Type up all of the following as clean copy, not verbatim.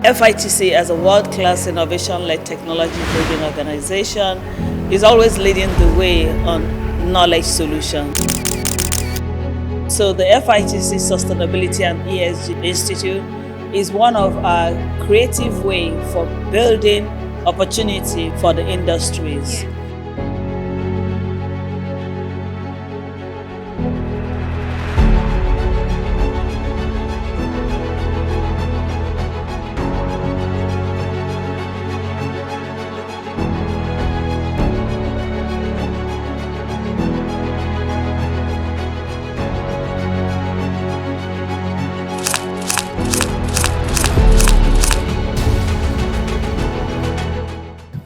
FITC, as a world-class innovation-led technology-driven organization, is always leading the way on knowledge solutions. So the FITC Sustainability and ESG Institute is one of our creative ways for building opportunity for the industries.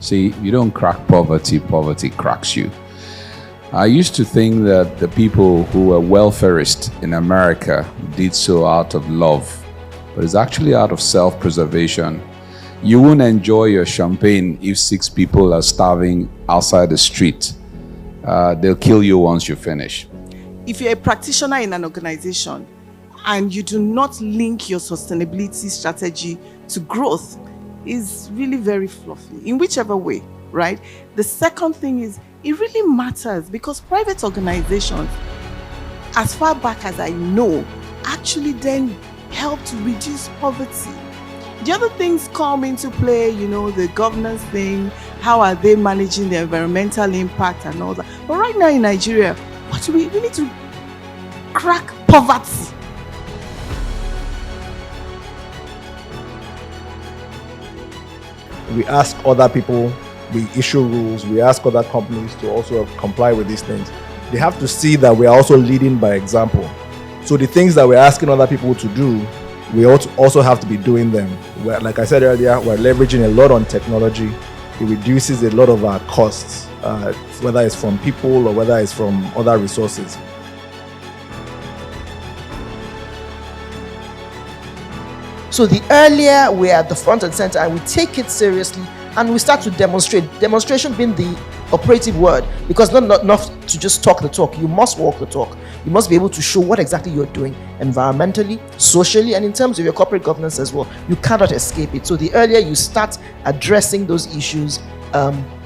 See, you don't crack poverty, poverty cracks you. I used to think that the people who were welfarists in America did so out of love, but it's actually out of self-preservation. You won't enjoy your champagne if 6 people are starving outside the street. They'll kill you once you finish. If you're a practitioner in an organization and you do not link your sustainability strategy to growth, is really very fluffy in whichever way, right? The second thing is, it really matters because private organizations, as far back as I know, actually then help to reduce poverty. The other things come into play, the governance thing, how are they managing the environmental impact and all that. But right now in Nigeria, what do we need to crack poverty. We ask other people, we issue rules, we ask other companies to also comply with these things. They have to see that we are also leading by example. So the things that we're asking other people to do, we also have to be doing them. Like I said earlier, we're leveraging a lot on technology. It reduces a lot of our costs, whether it's from people or whether it's from other resources. So the earlier we're at the front and center and we take it seriously and we start to demonstrate, demonstration being the operative word, because not enough to just talk the talk, you must walk the talk. You must be able to show what exactly you're doing environmentally, socially, and in terms of your corporate governance as well. You cannot escape it. So the earlier you start addressing those issues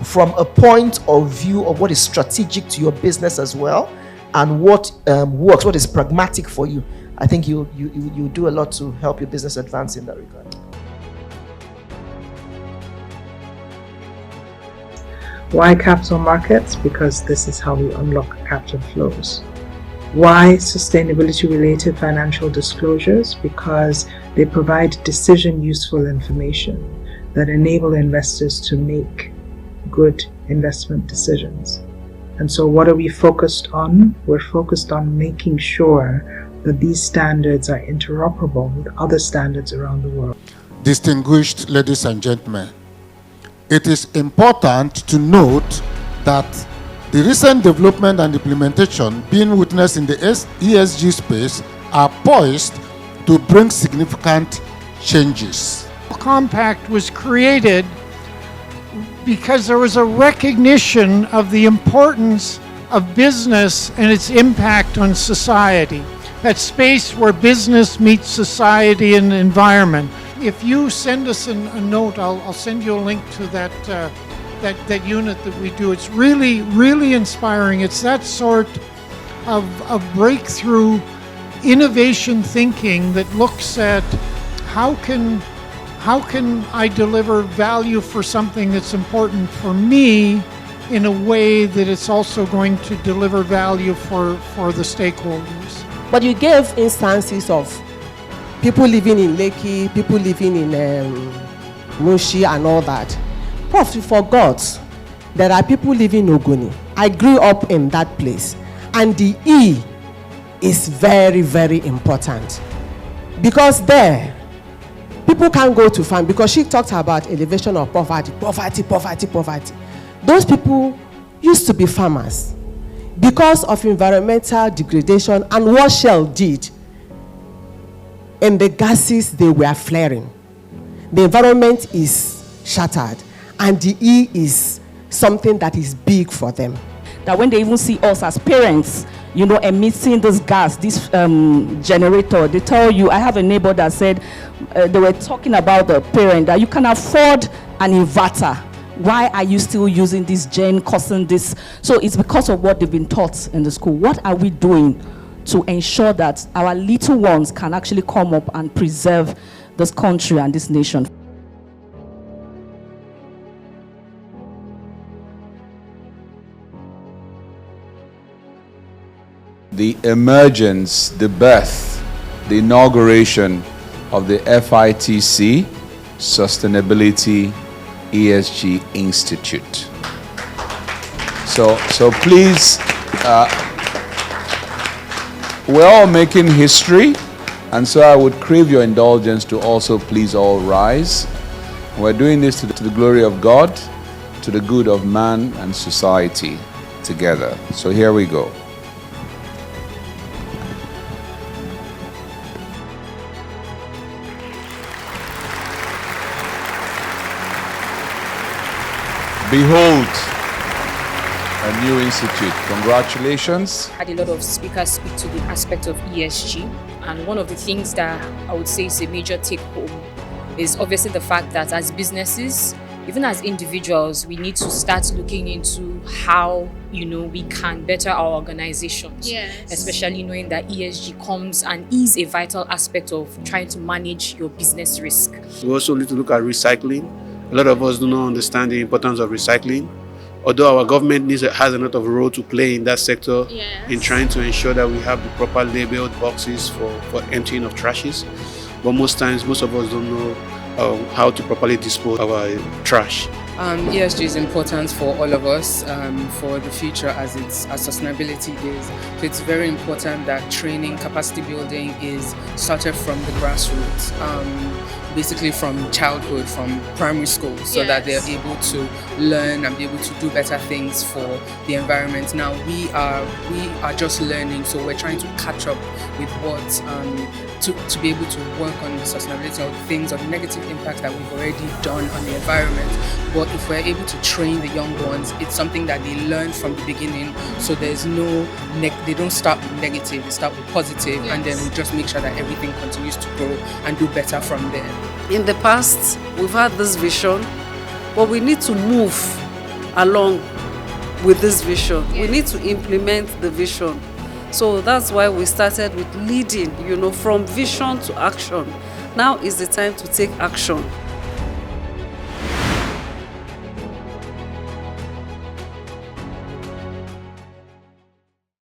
from a point of view of what is strategic to your business as well, and what works, what is pragmatic for you, I think you do a lot to help your business advance in that regard. Why capital markets? Because this is how we unlock capital flows. Why sustainability-related financial disclosures? Because they provide decision-useful information that enable investors to make good investment decisions. And so what are we focused on? We're focused on making sure that these standards are interoperable with other standards around the world. Distinguished ladies and gentlemen, it is important to note that the recent development and implementation being witnessed in the ESG space are poised to bring significant changes. The Compact was created because there was a recognition of the importance of business and its impact on society. That space where business meets society and environment. If you send us a note, I'll send you a link to that unit that we do. It's really, really inspiring. It's that sort of breakthrough innovation thinking that looks at how can I deliver value for something that's important for me in a way that it's also going to deliver value for the stakeholders. But you gave instances of people living in Lekki, people living in Mushi and all that. Prof, you forgot there are people living in Ogoni. I grew up in that place. And the E is very, very important. Because there, people can't go to farm, because she talked about elevation of poverty. Those people used to be farmers. Because of environmental degradation and what Shell did, and the gases they were flaring, the environment is shattered, and the E is something that is big for them. That when they even see us as parents, emitting this gas, this generator. They tell you, I have a neighbor that said, they were talking about the parent, that you can afford an inverter. Why are you still using this gen causing this? So it's because of what they've been taught in the school. What are we doing to ensure that our little ones can actually come up and preserve this country and this nation? The emergence, the birth, the inauguration of the FITC Sustainability ESG Institute. So please, we're all making history, and so I would crave your indulgence to also please all rise. We're doing this to the glory of God, to the good of man and society together. So here we go. Behold, a new institute. Congratulations. I had a lot of speakers speak to the aspect of ESG, and one of the things that I would say is a major take home is obviously the fact that as businesses, even as individuals, we need to start looking into how we can better our organizations. Yes. Especially knowing that ESG comes and is a vital aspect of trying to manage your business risk. We also need to look at recycling. A lot of us do not understand the importance of recycling. Although our government has a lot of role to play in that sector, Yes. in trying to ensure that we have the proper labeled boxes for emptying of trashes. But most times, most of us don't know how to properly dispose of our trash. ESG is important for all of us for the future as sustainability is. So it's very important that training, capacity building is started from the grassroots, basically from childhood, from primary school, so that they're able to learn and be able to do better things for the environment. Now we are just learning, so we're trying to catch up with what to be able to work on the sustainability of things or the negative impact that we've already done on the environment. But if we're able to train the young ones, it's something that they learn from the beginning, so there's they don't start with negative, they start with positive, and then we just make sure that everything continues to grow and do better from there. In the past, we've had this vision, but we need to move along with this vision. We need to implement the vision. So that's why we started with leading, from vision to action. Now is the time to take action.